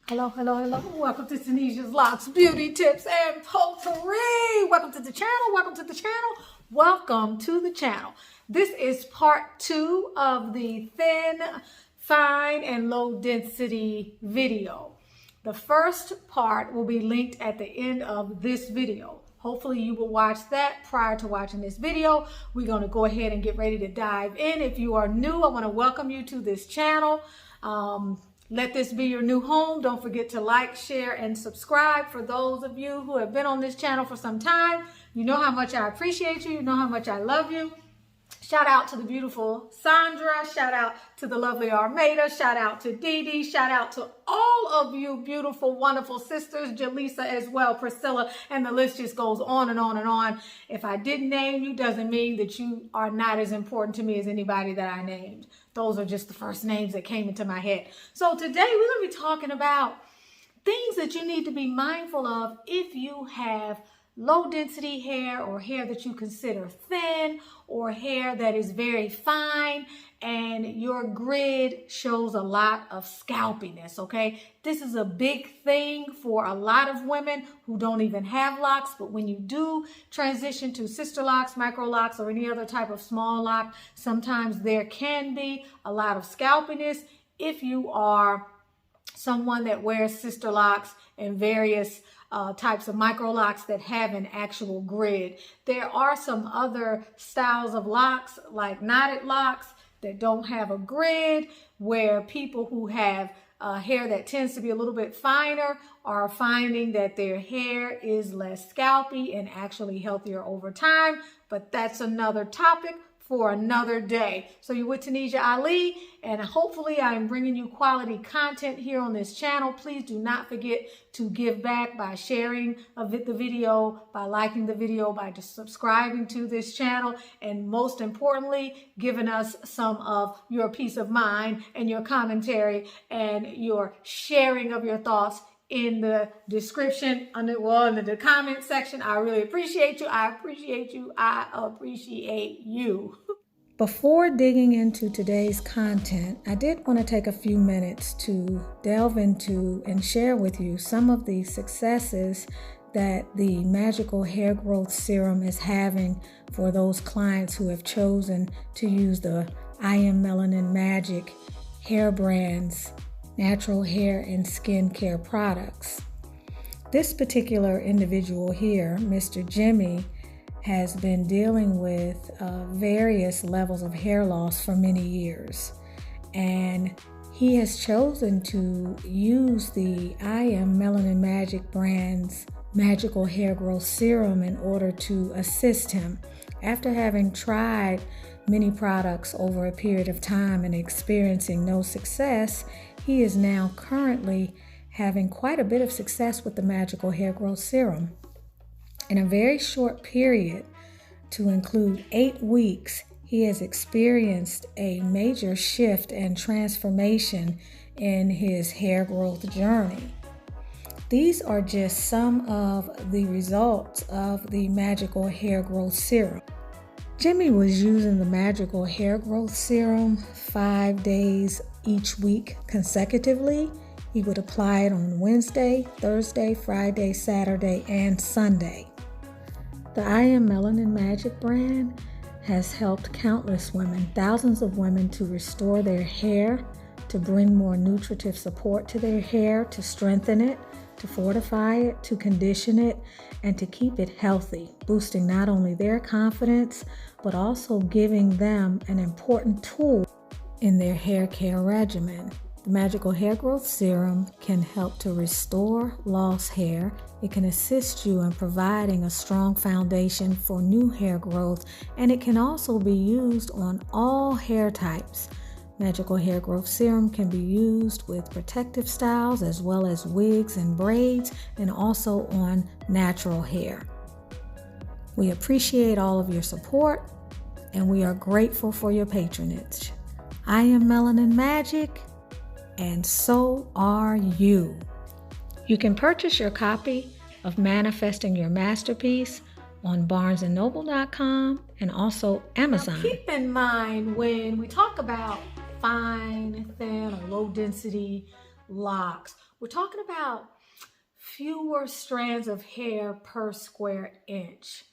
Hello. Welcome to Tanisha's Locs Beauty Tips and Potpourri. Welcome to the channel. Welcome to the channel. This is part 2 of the thin, fine, and low density video. The first part will be linked at the end of this video. Hopefully you will watch that prior to watching this video. We're going to go ahead and get ready to dive in. If you are new, I want to welcome you to this channel. Let this be your new home. Don't forget to like, share, and subscribe. For those of you who have been on this channel for some time, you know how much I appreciate you. You know how much I love you. Shout out to the beautiful Sandra. Shout out to the lovely Armada. Shout out to Dee Dee. Shout out to all of you beautiful, wonderful sisters. Jaleesa as well, Priscilla, and the list just goes on and on and on. If I didn't name you, doesn't mean that you are not as important to me as anybody that I named. Those are just the first names that came into my head. So today we're going to be talking about things that you need to be mindful of if you have low density hair or hair that you consider thin or hair that is very fine and your grid shows a lot of scalpiness, okay? This is a big thing for a lot of women who don't even have locks, but when you do transition to Sisterlocks, Microlocks, or any other type of small lock, sometimes there can be a lot of scalpiness. If you are someone that wears Sisterlocks and various types of Microlocks that have an actual grid. There are some other styles of locks like knotted locks that don't have a grid, where people who have hair that tends to be a little bit finer are finding that their hair is less scalpy and actually healthier over time. But that's another topic for another day. So you're with Tanisha Ali, and hopefully I'm bringing you quality content here on this channel. Please do not forget to give back by sharing the video, by liking the video, by just subscribing to this channel, and most importantly, giving us some of your peace of mind and your commentary and your sharing of your thoughts in the description, in the comment section. I really appreciate you. I appreciate you. Before digging into today's content, I did want to take a few minutes to delve into and share with you some of the successes that the Magical Hair Growth Serum is having for those clients who have chosen to use the I Am Melanin Magic hair brand's natural hair and skincare products. This particular individual here, Mr. Jimmy, has been dealing with various levels of hair loss for many years, and he has chosen to use the I Am Melanin Magic brand's Magical Hair Growth Serum in order to assist him. After having tried many products over a period of time and experiencing no success, he is now currently having quite a bit of success with the Magical Hair Growth Serum. In a very short period, to include 8 weeks, he has experienced a major shift and transformation in his hair growth journey. These are just some of the results of the Magical Hair Growth Serum. Jimmy was using the Magical Hair Growth Serum 5 days each week consecutively. He would apply it on Wednesday, Thursday, Friday, Saturday, and Sunday. The I Am Melanin Magic brand has helped countless women, thousands of women, to restore their hair, to bring more nutritive support to their hair, to strengthen it, to fortify it, to condition it, and to keep it healthy, boosting not only their confidence, but also giving them an important tool in their hair care regimen. The Magical Hair Growth Serum can help to restore lost hair. It can assist you in providing a strong foundation for new hair growth, and it can also be used on all hair types. Magical Hair Growth Serum can be used with protective styles as well as wigs and braids, and also on natural hair. We appreciate all of your support, and we are grateful for your patronage. I am Melanin Magic, and so are you. You can purchase your copy of Manifesting Your Masterpiece on barnesandnoble.com and also Amazon. Now keep in mind, when we talk about fine, thin, or low density locks, We're talking about fewer strands of hair per square inch.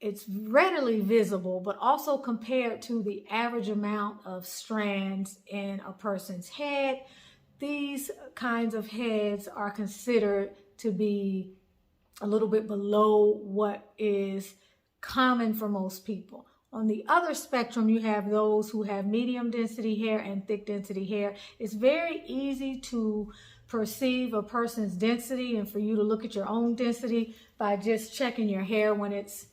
It's readily visible, but also compared to the average amount of strands in a person's head, these kinds of heads are considered to be a little bit below what is common for most people. On the other spectrum, you have those who have medium density hair and thick density hair. It's very easy to perceive a person's density and for you to look at your own density by just checking your hair when it's,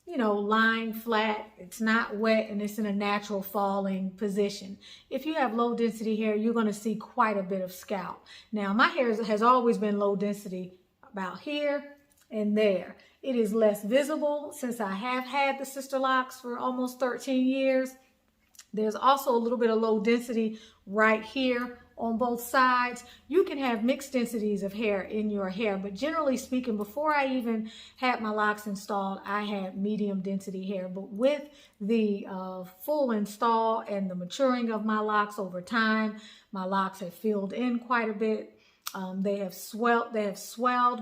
you know, lying flat, it's not wet, and it's in a natural falling position. If you have low density hair, you're going to see quite a bit of scalp. Now, my hair has always been low density, about here and there. It is less visible since I have had the Sisterlocks for almost 13 years. There's also a little bit of low density right here on both sides. You can have mixed densities of hair in your hair, but generally speaking, before I even had my locks installed, I had medium density hair. But with the full install and the maturing of my locks over time, my locks have filled in quite a bit. They have swelled,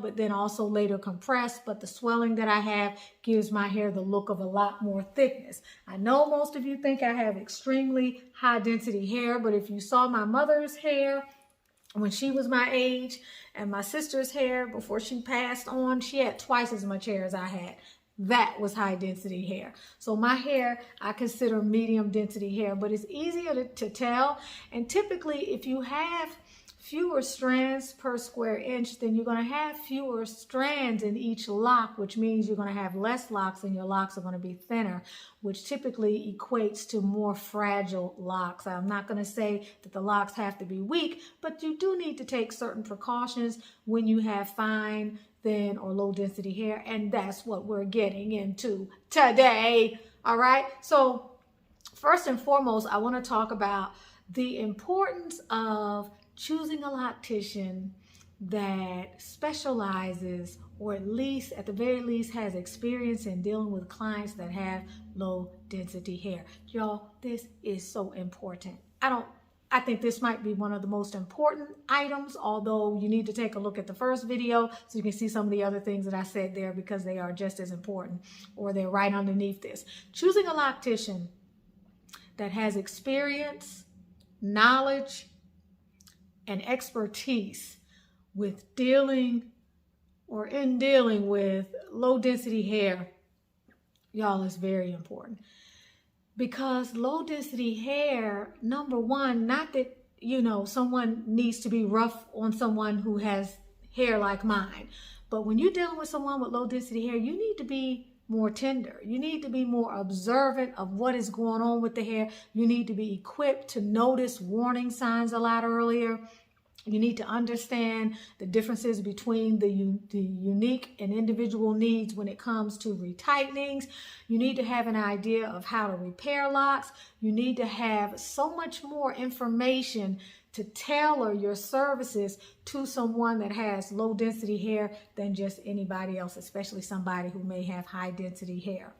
but then also later compressed. But the swelling that I have gives my hair the look of a lot more thickness. I know most of you think I have extremely high density hair, but if you saw my mother's hair when she was my age and my sister's hair before she passed on, she had twice as much hair as I had. That was high density hair. So my hair, I consider medium density hair, but it's easier to tell. And typically, if you have fewer strands per square inch, then you're going to have fewer strands in each lock, which means you're going to have less locks and your locks are going to be thinner, which typically equates to more fragile locks. I'm not going to say that the locks have to be weak, but you do need to take certain precautions when you have fine, thin, or low density hair, and that's what we're getting into today. All right, so first and foremost, I want to talk about the importance of choosing a loctician that specializes, or at least, at the very least, has experience in dealing with clients that have low density hair. Y'all, this is so important. I think this might be one of the most important items, although you need to take a look at the first video so you can see some of the other things that I said there, because they are just as important, or they're right underneath this. Choosing a loctician that has experience, knowledge, and expertise with dealing with low density hair, y'all, is very important. Because low density hair, number one, not that, you know, someone needs to be rough on someone who has hair like mine, but when you're dealing with someone with low density hair, you need to be more tender. You need to be more observant of what is going on with the hair. You need to be equipped to notice warning signs a lot earlier. You need to understand the differences between the unique and individual needs when it comes to retightenings. You need to have an idea of how to repair locks. You need to have so much more information to tailor your services to someone that has low density hair than just anybody else, especially somebody who may have high density hair.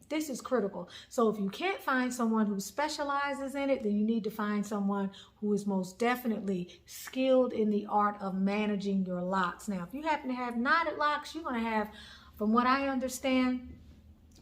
This is critical. So if you can't find someone who specializes in it, then you need to find someone who is most definitely skilled in the art of managing your locks. Now, if you happen to have knotted locks, you're going to have, from what I understand,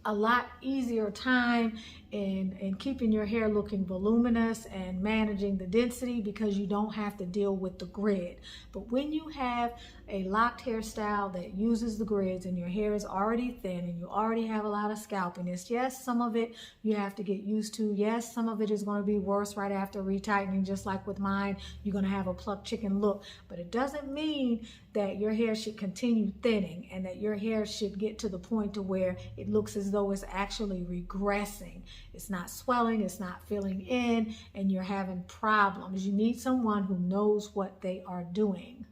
a lot easier time in keeping your hair looking voluminous and managing the density, because you don't have to deal with the grid. But when you have a locked hairstyle that uses the grids and your hair is already thin and you already have a lot of scalpiness, yes, some of it you have to get used to. Yes, some of it is going to be worse right after retightening, just like with mine. You're going to have a plucked chicken look, but it doesn't mean that your hair should continue thinning and that your hair should get to the point to where it looks as though it's actually regressing. It's not swelling, it's not filling in, and you're having problems. You need someone who knows what they are doing.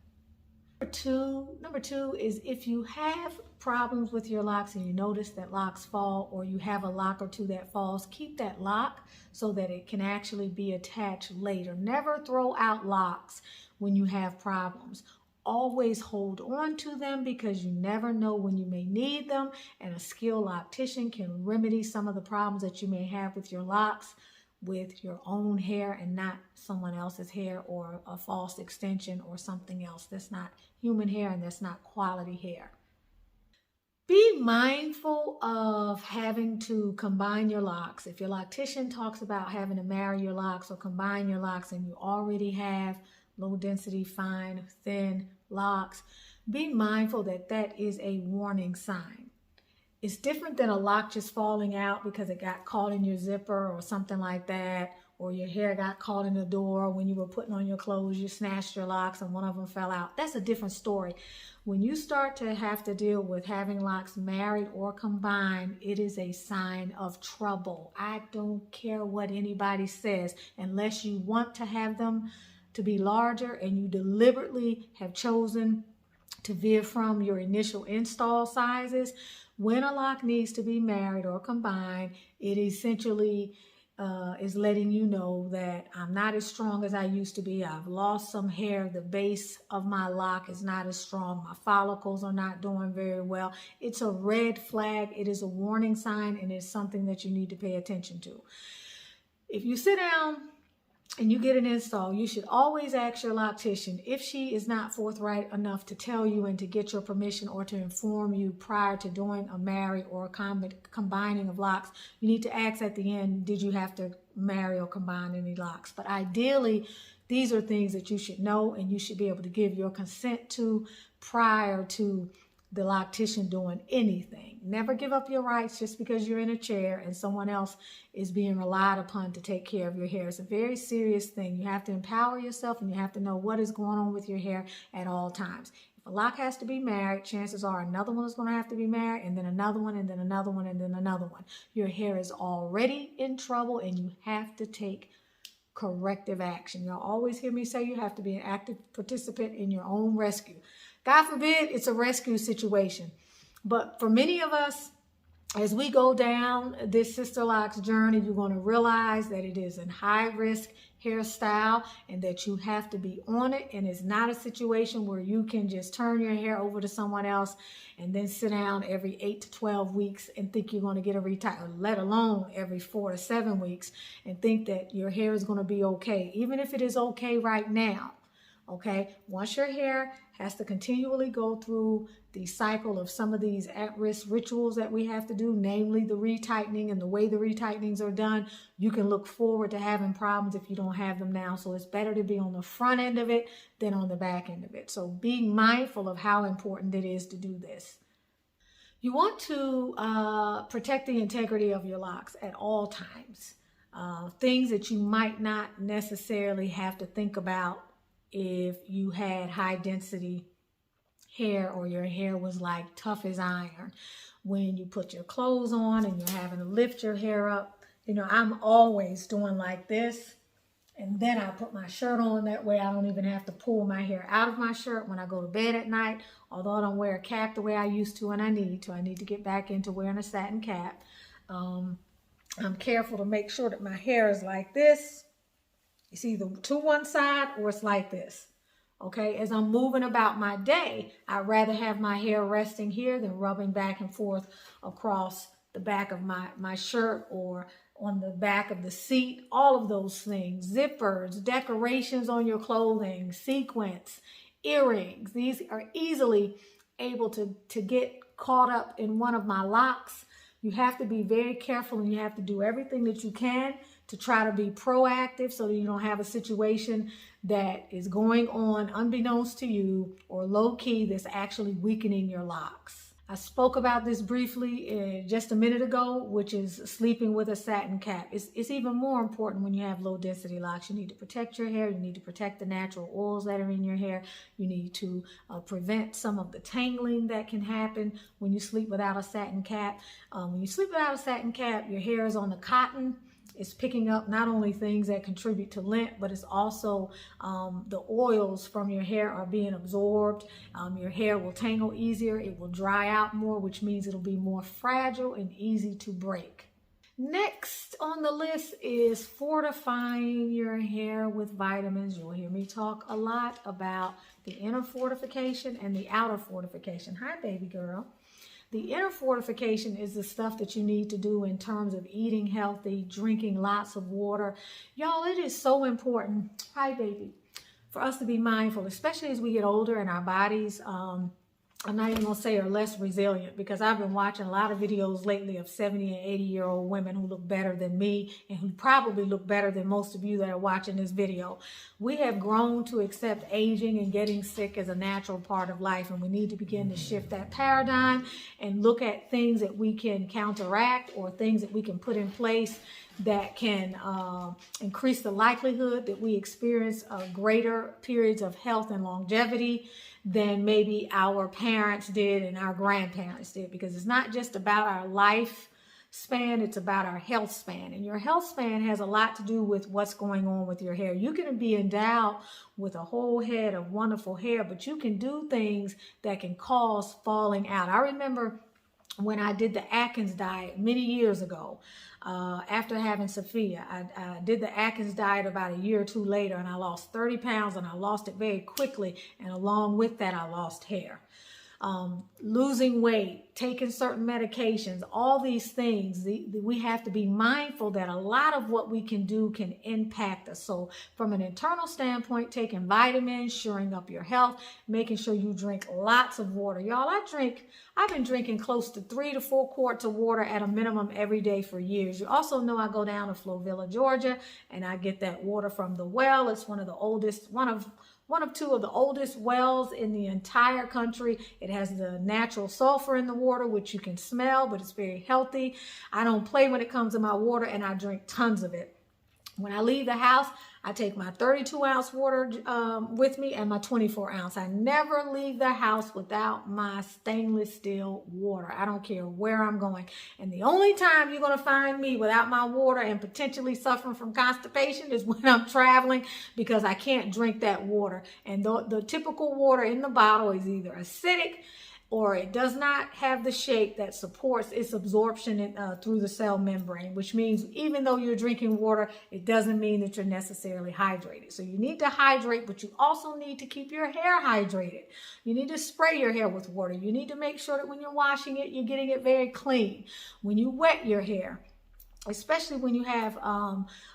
Number two is, if you have problems with your locks and you notice that locks fall, or you have a lock or two that falls, keep that lock so that it can actually be attached later. Never throw out locks when you have problems. Always hold on to them, because you never know when you may need them, and a skilled loctician can remedy some of the problems that you may have with your locks with your own hair and not someone else's hair or a false extension or something else. That's not human hair and that's not quality hair. Be mindful of having to combine your locks. If your loctician talks about having to marry your locks or combine your locks and you already have low density, fine, thin locks, be mindful that that is a warning sign. It's different than a lock just falling out because it got caught in your zipper or something like that, or your hair got caught in the door when you were putting on your clothes, you snatched your locks and one of them fell out. That's a different story. When you start to have to deal with having locks married or combined, it is a sign of trouble. I don't care what anybody says, unless you want to have them to be larger and you deliberately have chosen to veer from your initial install sizes. When a lock needs to be married or combined, it essentially is letting you know that I'm not as strong as I used to be. I've lost some hair. The base of my lock is not as strong. My follicles are not doing very well. It's a red flag. It is a warning sign, and it's something that you need to pay attention to. If you sit down and you get an install, you should always ask your loctician. If she is not forthright enough to tell you and to get your permission or to inform you prior to doing a marry or a combining of locks, you need to ask at the end, did you have to marry or combine any locks? But ideally, these are things that you should know and you should be able to give your consent to prior to the loctician doing anything. Never give up your rights just because you're in a chair and someone else is being relied upon to take care of your hair. It's a very serious thing. You have to empower yourself and you have to know what is going on with your hair at all times. If a lock has to be married, chances are another one is going to have to be married, and then another one, and then another one, and then another one. Your hair is already in trouble and you have to take corrective action. You'll always hear me say you have to be an active participant in your own rescue. God forbid it's a rescue situation. But for many of us, as we go down this Sisterlocks journey, you're going to realize that it is a high-risk hairstyle and that you have to be on it. And it's not a situation where you can just turn your hair over to someone else and then sit down every 8 to 12 weeks and think you're going to get a retire, let alone every 4 to 7 weeks, and think that your hair is going to be okay, even if it is okay right now. Okay, once your hair has to continually go through the cycle of some of these at-risk rituals that we have to do, namely the retightening and the way the retightenings are done, you can look forward to having problems if you don't have them now. So it's better to be on the front end of it than on the back end of it. So being mindful of how important it is to do this. You want to protect the integrity of your locks at all times. Things that you might not necessarily have to think about if you had high density hair or your hair was like tough as iron. When you put your clothes on and you're having to lift your hair up, you know, I'm always doing like this, and then I put my shirt on. That way I don't even have to pull my hair out of my shirt when I go to bed at night. Although I don't wear a cap the way I used to, and I need to get back into wearing a satin cap. I'm careful to make sure that my hair is like this. It's either to one side or it's like this. Okay, as I'm moving about my day, I'd rather have my hair resting here than rubbing back and forth across the back of my shirt or on the back of the seat. All of those things, zippers, decorations on your clothing, sequins, earrings. These are easily able to get caught up in one of my locks. You have to be very careful and you have to do everything that you can to try to be proactive so that you don't have a situation that is going on unbeknownst to you or low-key that's actually weakening your locks. I spoke about this briefly just a minute ago, which is sleeping with a satin cap. It's even more important when you have low density locks. You need to protect your hair. You need to protect the natural oils that are in your hair. You need to prevent some of the tangling that can happen when you sleep without a satin cap. When you sleep without a satin cap, your hair is on the cotton. It's picking up not only things that contribute to lint, but it's also the oils from your hair are being absorbed. Your hair will tangle easier. It will dry out more, which means it'll be more fragile and easy to break. Next on the list is fortifying your hair with vitamins. You'll hear me talk a lot about the inner fortification and the outer fortification. Hi, baby girl. The inner fortification is the stuff that you need to do in terms of eating healthy, drinking lots of water. Y'all, it is so important. Hi, baby. For us to be mindful, especially as we get older and our bodies, I'm not even going to say are less resilient, because I've been watching a lot of videos lately of 70 and 80-year-old women who look better than me and who probably look better than most of you that are watching this video. We have grown to accept aging and getting sick as a natural part of life, and we need to begin to shift that paradigm and look at things that we can counteract or things that we can put in place that can increase the likelihood that we experience greater periods of health and longevity than maybe our parents did and our grandparents did. Because it's not just about our life span, it's about our health span. And your health span has a lot to do with what's going on with your hair. You can be endowed with a whole head of wonderful hair, but you can do things that can cause falling out. I remember when I did the Atkins diet many years ago, after having Sophia, I did the Atkins diet about a year or two later, and I lost 30 pounds, and I lost it very quickly. And along with that, I lost hair. Losing weight, taking certain medications, all these things, we have to be mindful that a lot of what we can do can impact us. So from an internal standpoint, taking vitamins, shoring up your health, making sure you drink lots of water. Y'all, I've been drinking close to 3 to 4 quarts of water at a minimum every day for years. You also know I go down to Florvilla, Georgia, and I get that water from the well. It's one of the oldest, one of 2 of the oldest wells in the entire country. It has the natural sulfur in the water, which you can smell, but it's very healthy. I don't play when it comes to my water, and I drink tons of it. When I leave the house, I take my 32-ounce water with me and my 24-ounce. I never leave the house without my stainless steel water. I don't care where I'm going. And the only time you're going to find me without my water and potentially suffering from constipation is when I'm traveling, because I can't drink that water. And the typical water in the bottle is either acidic, or it does not have the shape that supports its absorption through the cell membrane, which means even though you're drinking water, it doesn't mean that you're necessarily hydrated. So you need to hydrate, but you also need to keep your hair hydrated. You need to spray your hair with water. You need to make sure that when you're washing it, you're getting it very clean. When you wet your hair, especially when you have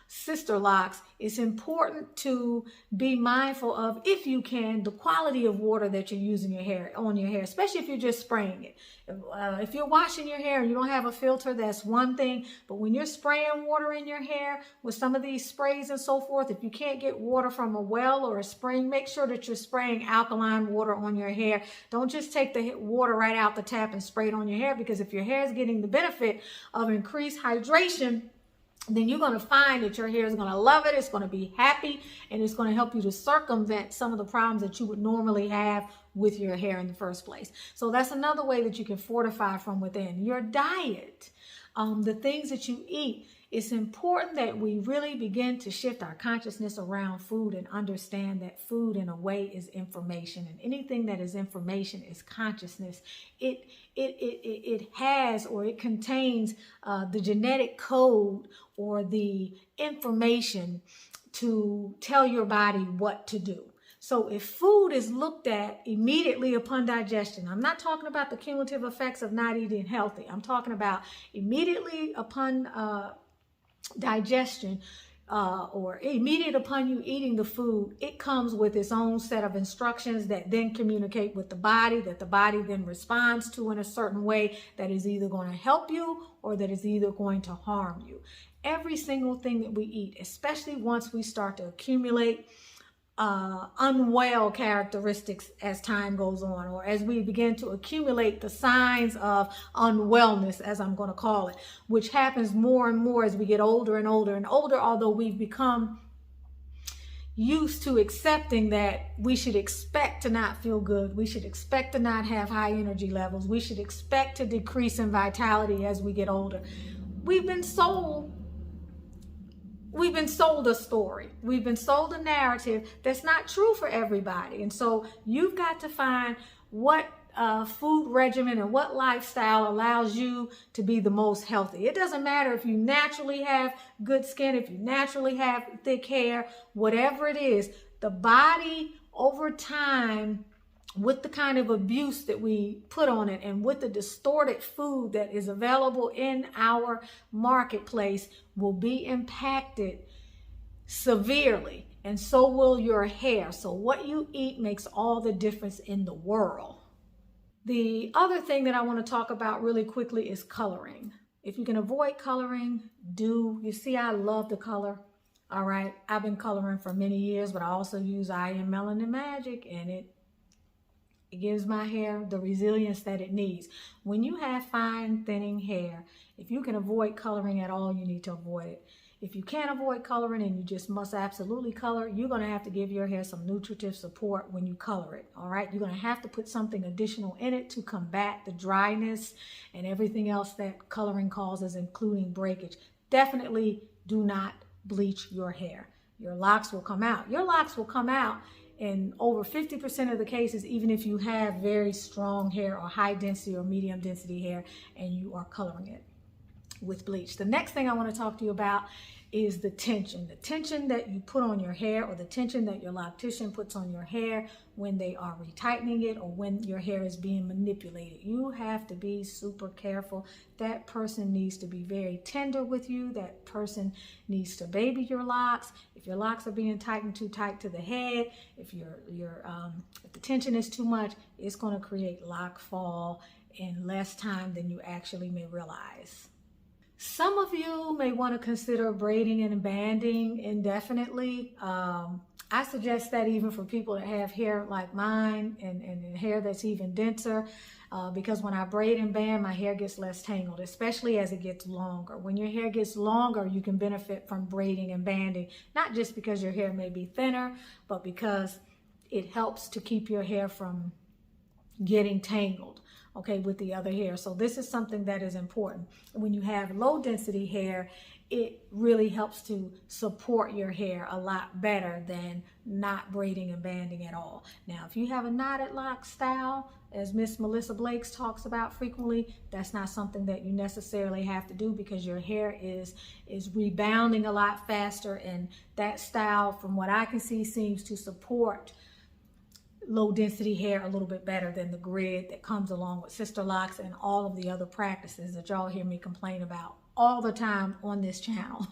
Sisterlocks, it's important to be mindful of, if you can, the quality of water that you're using on your hair, especially if you're just spraying it. If you're washing your hair and you don't have a filter, that's one thing. But when you're spraying water in your hair with some of these sprays and so forth, if you can't get water from a well or a spring, make sure that you're spraying alkaline water on your hair. Don't just take the water right out the tap and spray it on your hair, because if your hair is getting the benefit of increased hydration, then you're going to find that your hair is going to love it. It's going to be happy, and it's going to help you to circumvent some of the problems that you would normally have with your hair in the first place. So that's another way that you can fortify from within. Your diet, the things that you eat. It's important that we really begin to shift our consciousness around food and understand that food, in a way, is information, and anything that is information is consciousness. It has, or it contains the genetic code or the information to tell your body what to do. So if food is looked at immediately upon digestion, I'm not talking about the cumulative effects of not eating healthy. I'm talking about immediately upon digestion, or immediate upon you eating the food, it comes with its own set of instructions that then communicate with the body, that the body then responds to in a certain way that is either going to help you or that is either going to harm you. Every single thing that we eat, especially once we start to accumulate unwell characteristics as time goes on, or as we begin to accumulate the signs of unwellness, as I'm going to call it, which happens more and more as we get older and older and older, although we've become used to accepting that we should expect to not feel good. We should expect to not have high energy levels. We should expect to decrease in vitality as we get older. We've been sold a story. We've been sold a narrative that's not true for everybody. And so you've got to find what food regimen and what lifestyle allows you to be the most healthy. It doesn't matter if you naturally have good skin, if you naturally have thick hair, whatever it is, the body over time with the kind of abuse that we put on it and with the distorted food that is available in our marketplace, will be impacted severely, and so will your hair. So what you eat makes all the difference in the world. The other thing that I want to talk about really quickly is coloring. If you can avoid coloring, do. You see, I love the color. All right, I've been coloring for many years, but I also use I Am Melanin Magic, and it gives my hair the resilience that it needs. When you have fine, thinning hair, if you can avoid coloring at all, you need to avoid it. If you can't avoid coloring and you just must absolutely color, you're going to have to give your hair some nutritive support when you color it, all right? You're going to have to put something additional in it to combat the dryness and everything else that coloring causes, including breakage. Definitely do not bleach your hair. Your locks will come out. Your locks will come out in over 50% of the cases, even if you have very strong hair or high density or medium density hair and you are coloring it with bleach. The next thing I want to talk to you about is the tension that you put on your hair, or the tension that your loctician puts on your hair when they are retightening it or when your hair is being manipulated. You have to be super careful. That person needs to be very tender with you. That person needs to baby your locks. If your locks are being tightened too tight to the head, if if the tension is too much, it's going to create lock fall in less time than you actually may realize. Some of you may want to consider braiding and banding indefinitely. I suggest that even for people that have hair like mine and hair that's even denser, because when I braid and band, my hair gets less tangled, especially as it gets longer. When your hair gets longer, you can benefit from braiding and banding, not just because your hair may be thinner, but because it helps to keep your hair from getting tangled, okay, with the other hair. So this is something that is important. When you have low density hair, it really helps to support your hair a lot better than not braiding and banding at all. Now, if you have a knotted lock style, as Miss Melissa Blakes talks about frequently, that's not something that you necessarily have to do, because your hair is rebounding a lot faster, and that style, from what I can see, seems to support low density hair a little bit better than the grid that comes along with Sisterlocks and all of the other practices that y'all hear me complain about all the time on this channel.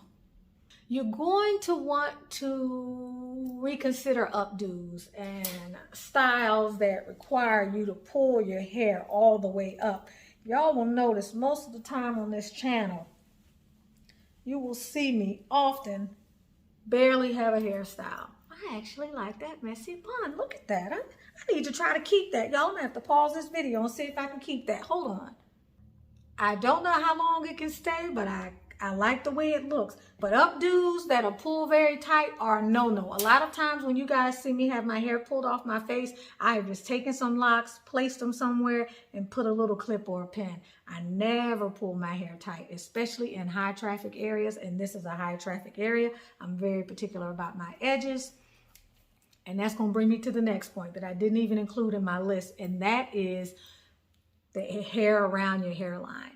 You're going to want to reconsider updos and styles that require you to pull your hair all the way up. Y'all will notice most of the time on this channel, you will see me often barely have a hairstyle. I actually like that messy bun. Look at that. I need to try to keep that. Y'all, I'm gonna have to pause this video and see if I can keep that. Hold on. I don't know how long it can stay, but I like the way it looks. But updos that are pulled very tight are a no-no. A lot of times when you guys see me have my hair pulled off my face, I have just taken some locks, placed them somewhere, and put a little clip or a pin. I never pull my hair tight, especially in high traffic areas, and this is a high traffic area. I'm very particular about my edges. And that's going to bring me to the next point that I didn't even include in my list, and that is the hair around your hairline.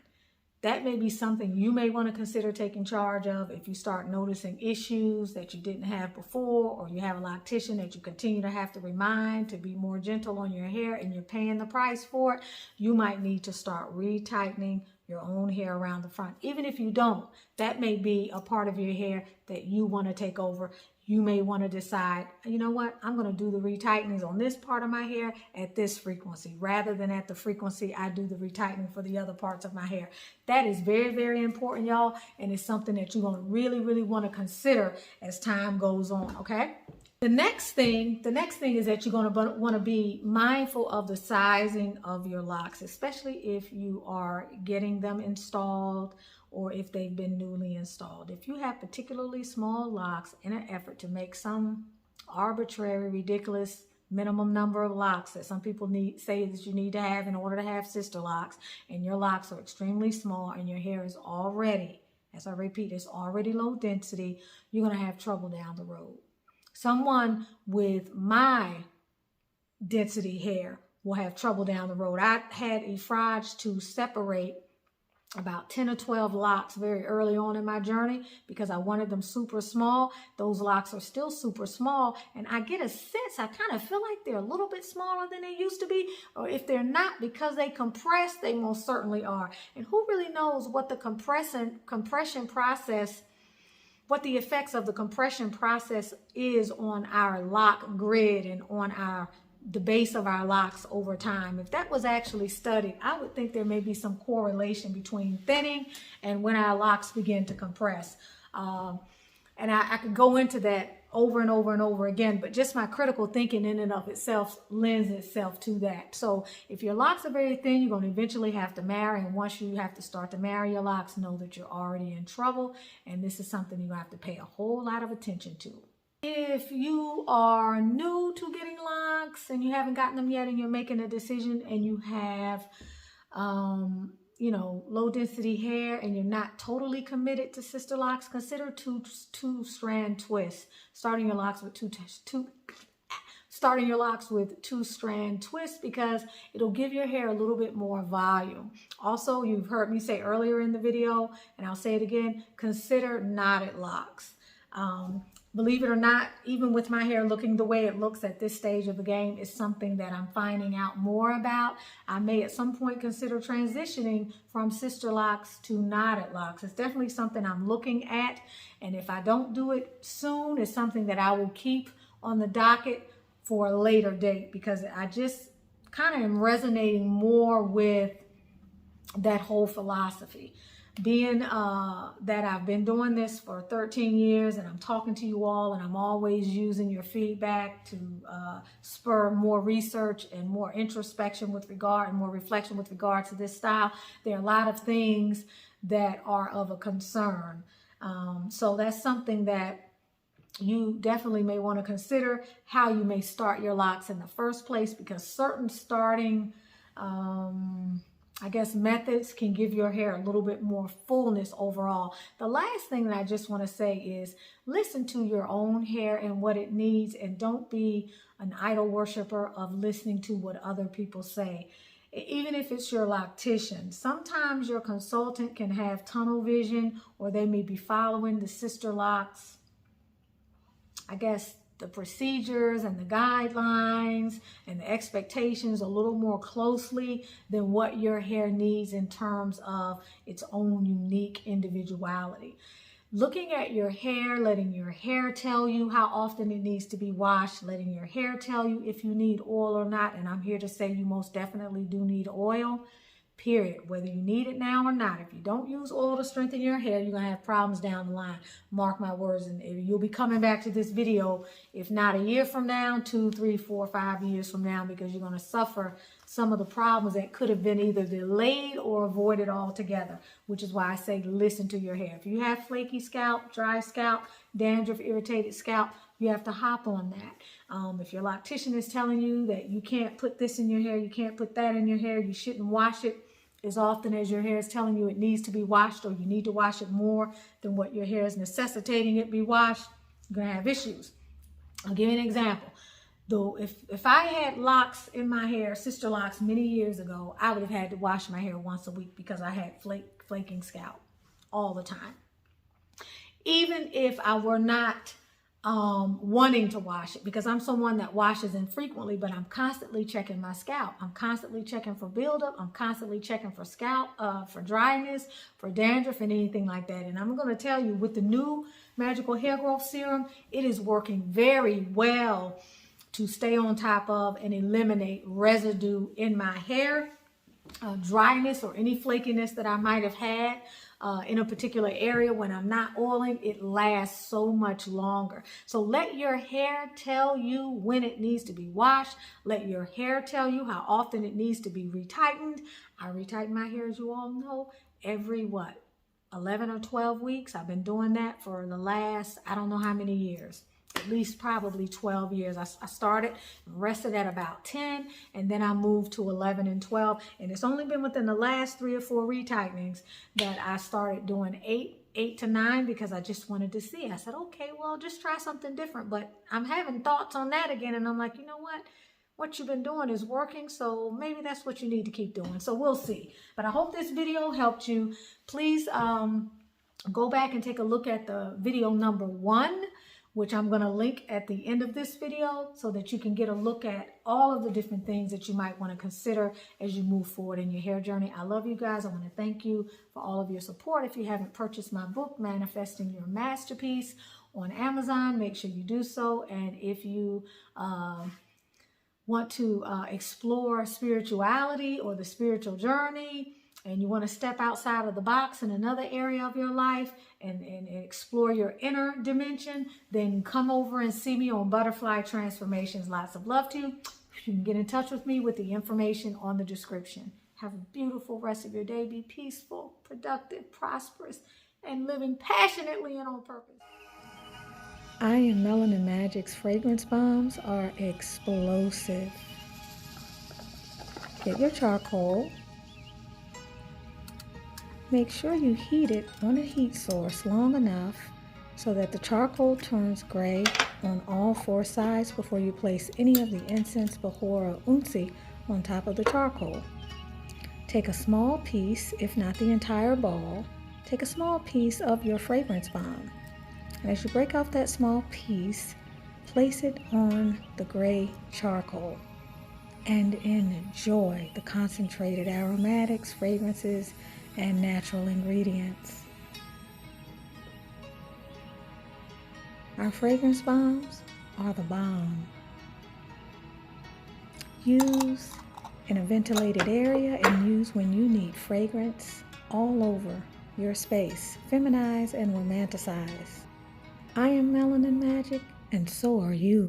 That may be something you may want to consider taking charge of if you start noticing issues that you didn't have before, or you have a loctician that you continue to have to remind to be more gentle on your hair and you're paying the price for it. You might need to start retightening your own hair around the front. Even if you don't, that may be a part of your hair that you want to take over. You may want to decide, you know what, I'm going to do the retightenings on this part of my hair at this frequency, rather than at the frequency I do the retightening for the other parts of my hair. That is very, very important, y'all, and it's something that you're going to really, really want to consider as time goes on, okay? The next thing is that you're going to want to be mindful of the sizing of your locks, especially if you are getting them installed or if they've been newly installed. If you have particularly small locks in an effort to make some arbitrary, ridiculous minimum number of locks that some people say that you need to have in order to have Sisterlocks, and your locks are extremely small and your hair is already, as I repeat, it's already low density, you're going to have trouble down the road. Someone with my density hair will have trouble down the road. I had a frage to separate about 10 or 12 locks very early on in my journey because I wanted them super small. Those locks are still super small, and I get a sense, I kind of feel like they're a little bit smaller than they used to be, or if they're not because they compress, they most certainly are. And who really knows what the compression process, what the effects of the compression process is on our lock grid and on the base of our locks over time. If that was actually studied, I would think there may be some correlation between thinning and when our locks begin to compress. And I could go into that over and over and over again, but just my critical thinking in and of itself lends itself to that. So if your locks are very thin, you're going to eventually have to marry. And once you have to start to marry your locks, know that you're already in trouble. And this is something you have to pay a whole lot of attention to. If you are new to getting locks and you haven't gotten them yet and you're making a decision and you have, low density hair and you're not totally committed to Sisterlocks, consider two-strand twists. Starting your locks with two-strand twists because it'll give your hair a little bit more volume. Also, you've heard me say earlier in the video, and I'll say it again, consider knotted locks. Believe it or not, even with my hair looking the way it looks at this stage of the game, is something that I'm finding out more about. I may at some point consider transitioning from Sisterlocks to knotted locks. It's definitely something I'm looking at, and if I don't do it soon, it's something that I will keep on the docket for a later date because I just kind of am resonating more with that whole philosophy. Being that I've been doing this for 13 years and I'm talking to you all and I'm always using your feedback to spur more research and more introspection with regard and more reflection with regard to this style, there are a lot of things that are of a concern. So that's something that you definitely may want to consider, how you may start your locks in the first place, because certain starting methods can give your hair a little bit more fullness overall. The last thing that I just want to say is listen to your own hair and what it needs, and don't be an idol worshiper of listening to what other people say. Even if it's your loctician, sometimes your consultant can have tunnel vision, or they may be following the Sisterlocks, the procedures and the guidelines and the expectations a little more closely than what your hair needs in terms of its own unique individuality. Looking at your hair, letting your hair tell you how often it needs to be washed, letting your hair tell you if you need oil or not, and I'm here to say you most definitely do need oil. Period. Whether you need it now or not. If you don't use oil to strengthen your hair, you're going to have problems down the line. Mark my words. And you'll be coming back to this video, if not a year from now, 2, 3, 4, 5 years from now, because you're going to suffer some of the problems that could have been either delayed or avoided altogether, which is why I say listen to your hair. If you have flaky scalp, dry scalp, dandruff, irritated scalp, you have to hop on that. If your loctician is telling you that you can't put this in your hair, you can't put that in your hair, you shouldn't wash it as often as your hair is telling you it needs to be washed, or you need to wash it more than what your hair is necessitating it be washed, you're going to have issues. I'll give you an example. Though if I had locks in my hair, Sisterlocks, many years ago, I would have had to wash my hair once a week because I had flaking scalp all the time. Even if I were not wanting to wash it, because I'm someone that washes infrequently, but I'm constantly checking my scalp. I'm constantly checking for buildup. I'm constantly checking for scalp, for dryness, for dandruff, and anything like that. And I'm going to tell you, with the new Magical Hair Growth Serum, it is working very well to stay on top of and eliminate residue in my hair, dryness, or any flakiness that I might have had in a particular area. When I'm not oiling, it lasts so much longer. So let your hair tell you when it needs to be washed. Let your hair tell you how often it needs to be retightened. I retighten my hair, as you all know, every 11 or 12 weeks. I've been doing that for the last, I don't know how many years. At least probably 12 years. I started and rested at about 10, and then I moved to 11 and 12. And it's only been within the last 3 or 4 retightenings that I started doing 8 to 9, because I just wanted to see. I said, okay, well, just try something different. But I'm having thoughts on that again, and I'm like, you know what? what you've been doing is working, so maybe that's what you need to keep doing. So we'll see. But I hope this video helped you. Please go back and take a look at the video number 1, which I'm going to link at the end of this video so that you can get a look at all of the different things that you might want to consider as you move forward in your hair journey. I love you guys. I want to thank you for all of your support. If you haven't purchased my book, Manifesting Your Masterpiece, on Amazon, make sure you do so. And if you want to explore spirituality or the spiritual journey, and you want to step outside of the box in another area of your life and explore your inner dimension, then come over and see me on Butterfly Transformations. Lots of love to you. You can get in touch with me with the information on the description. Have a beautiful rest of your day. Be peaceful, productive, prosperous, and living passionately and on purpose. I Am Melanin Magic's fragrance bombs are explosive. Get your charcoal. Make sure you heat it on a heat source long enough so that the charcoal turns gray on all 4 sides before you place any of the incense, bahor, or unsi on top of the charcoal. Take a small piece, if not the entire ball, take a small piece of your fragrance bomb. And as you break off that small piece, place it on the gray charcoal and enjoy the concentrated aromatics, fragrances, and natural ingredients. Our fragrance bombs are the bomb. Use in a ventilated area and use when you need fragrance all over your space. Feminize and romanticize. I am Melanin Magic, and so are you.